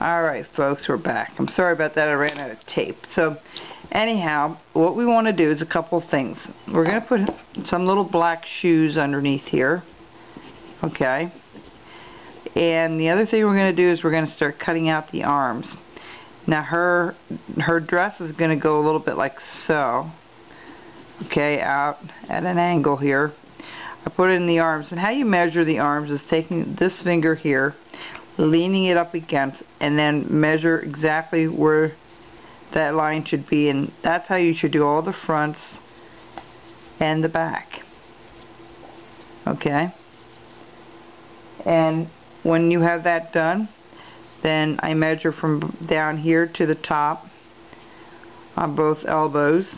Alright folks, we're back. I'm sorry about that, I ran out of tape. So anyhow, what we want to do is a couple of things. We're going to put some little black shoes underneath here. Okay. And the other thing we're going to do is we're going to start cutting out the arms. Now her dress is going to go a little bit like so. Okay, out at an angle here. I put it in the arms, and how you measure the arms is taking this finger here, leaning it up against, and then measure exactly where that line should be, and that's how you should do all the fronts and the back. Okay? And when you have that done, then I measure from down here to the top on both elbows,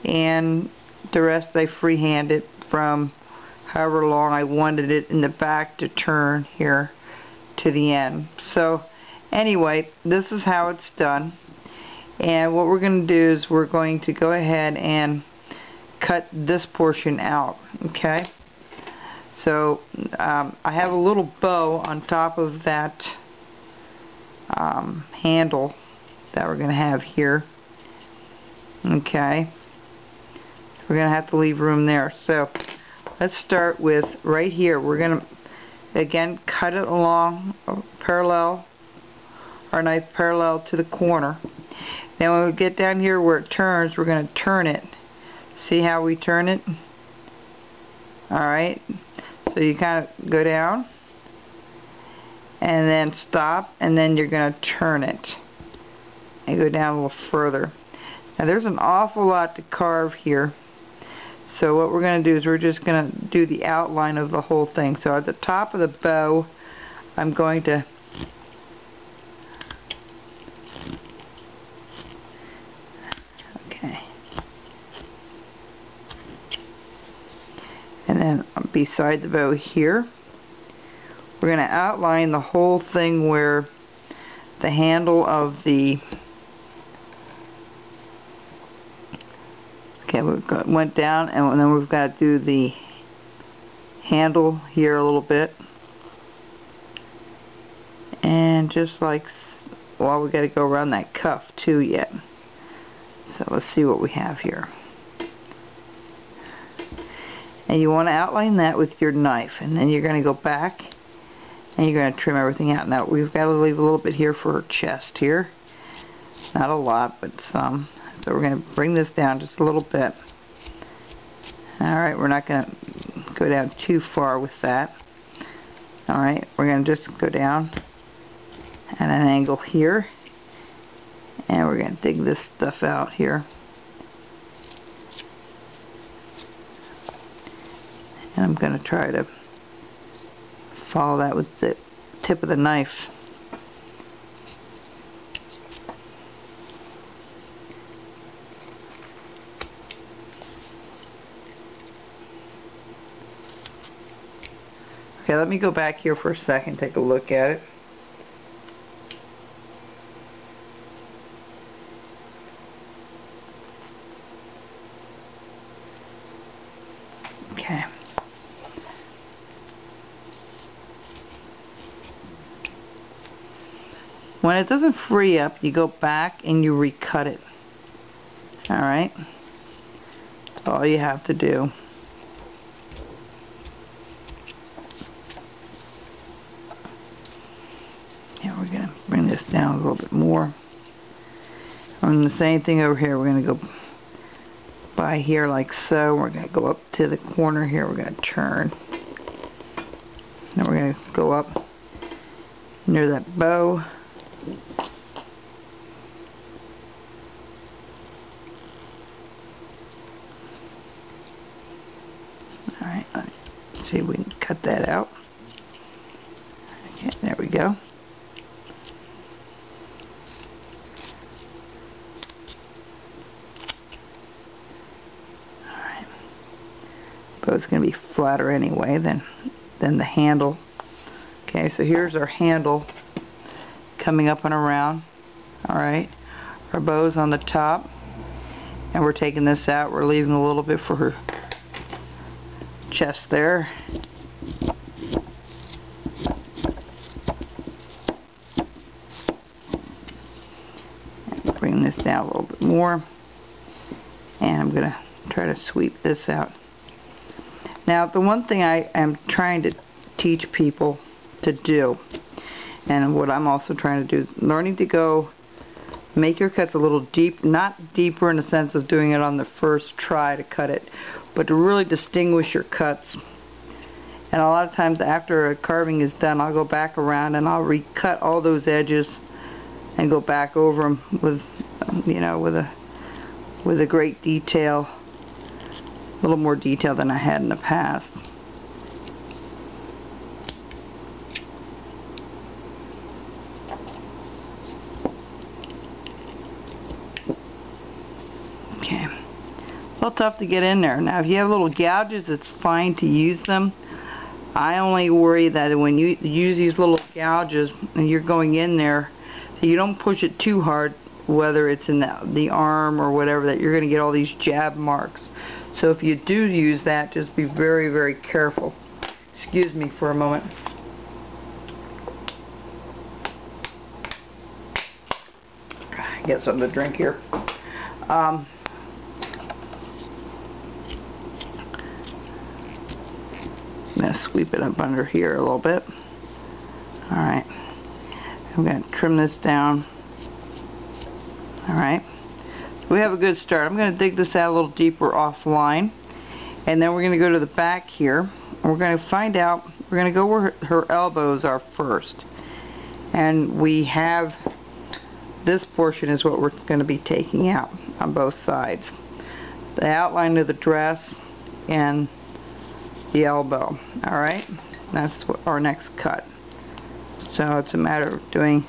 and the rest I freehand it from however long I wanted it in the back to turn here to the end. So anyway, this is how it's done, and what we're going to do is we're going to go ahead and cut this portion out. Okay, so I have a little bow on top of that handle that we're going to have here. Okay, we're going to have to leave room there. So let's start with right here. We're going to again cut it along parallel, our knife parallel to the corner. Then when we get down here where it turns, we're going to turn it. See how we turn it? Alright, so you kind of go down and then stop, and then you're going to turn it and go down a little further. Now there's an awful lot to carve here, so what we're going to do is we're just going to do the outline of the whole thing. So at the top of the bow, I'm going to and then beside the bow here, we're going to outline the whole thing where the handle of the went down, and then we've got to do the handle here a little bit, and just like, well, we got to go around that cuff too yet. So let's see what we have here. And you want to outline that with your knife, and then you're going to go back and you're going to trim everything out. Now we've got to leave a little bit here for her chest here, not a lot but some. So we're going to bring this down just a little bit. Alright, we're not going to go down too far with that. Alright, we're going to just go down at an angle here, and we're going to dig this stuff out here. And I'm going to try to follow that with the tip of the knife. Okay, let me go back here for a second, take a look at it. Okay. When it doesn't free up, you go back and you recut it. Alright? That's all you have to do. Yeah, we're going to bring this down a little bit more. And the same thing over here. We're going to go by here like so. We're going to go up to the corner here. We're going to turn. Then we're going to go up near that bow. Alright, let's see if we can cut that out. Okay, there we go. Alright. But it's going to be flatter anyway than the handle. Okay, so here's our handle coming up and around. Alright, our bow's on the top, and we're taking this out. We're leaving a little bit for her chest there. Bring this down a little bit more. And I'm going to try to sweep this out. Now, the one thing I am trying to teach people to do, and what I'm also trying to do, is learning to go make your cuts a little deep, not deeper in the sense of doing it on the first try to cut it, but to really distinguish your cuts. And a lot of times after a carving is done, I'll go back around and I'll recut all those edges and go back over them with, you know, with a great detail, a little more detail than I had in the past. Okay, a little tough to get in there. Now if you have little gouges, it's fine to use them. I only worry that when you use these little gouges and you're going in there, you don't push it too hard, whether it's in the arm or whatever, that you're going to get all these jab marks. So if you do use that, just be very, very careful. Excuse me for a moment. Get something to drink here. I'm going to sweep it up under here a little bit. Alright. I'm going to trim this down. Alright. We have a good start. I'm going to dig this out a little deeper offline. And then we're going to go to the back here. And we're going to find out, we're going to go where her elbows are first. And we have, this portion is what we're going to be taking out on both sides. The outline of the dress and the elbow. Alright, that's our next cut. So it's a matter of doing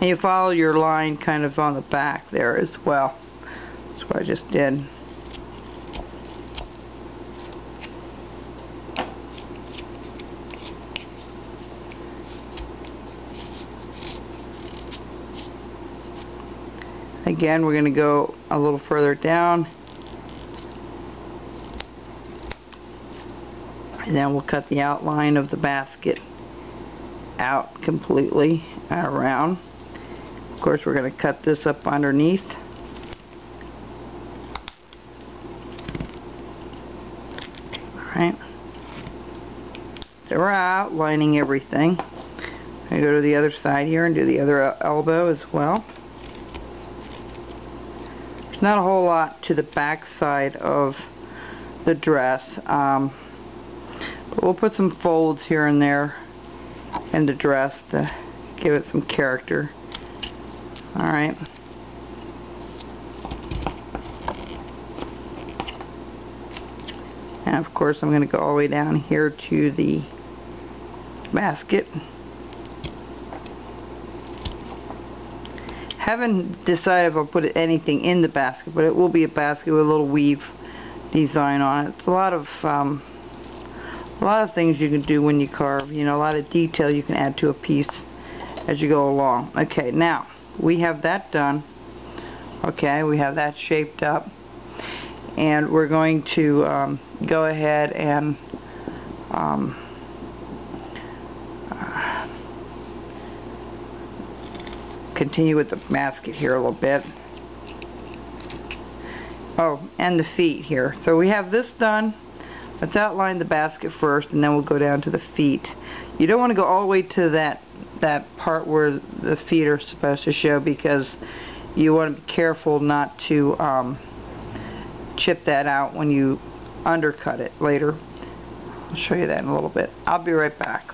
and you follow your line kind of on the back there as well. That's what I just did. Again, we're going to go a little further down, and then we'll cut the outline of the basket out completely and around. Of course, we're going to cut this up underneath. Alright, so we're outlining everything. I go to the other side here and do the other elbow as well. There's not a whole lot to the back side of the dress, but we'll put some folds here and there in the dress to give it some character. Alright. And of course I'm going to go all the way down here to the basket. Haven't decided if I'll put anything in the basket, but it will be a basket with a little weave design on it. It's a lot of things you can do when you carve. You know, a lot of detail you can add to a piece as you go along. Okay, now we have that done. Okay, we have that shaped up, and we're going to go ahead and continue with the basket here a little bit. Oh, and the feet here. So we have this done. Let's outline the basket first, and then we'll go down to the feet. You don't want to go all the way to that part where the feet are supposed to show, because you want to be careful not to chip that out when you undercut it later. I'll show you that in a little bit. I'll be right back.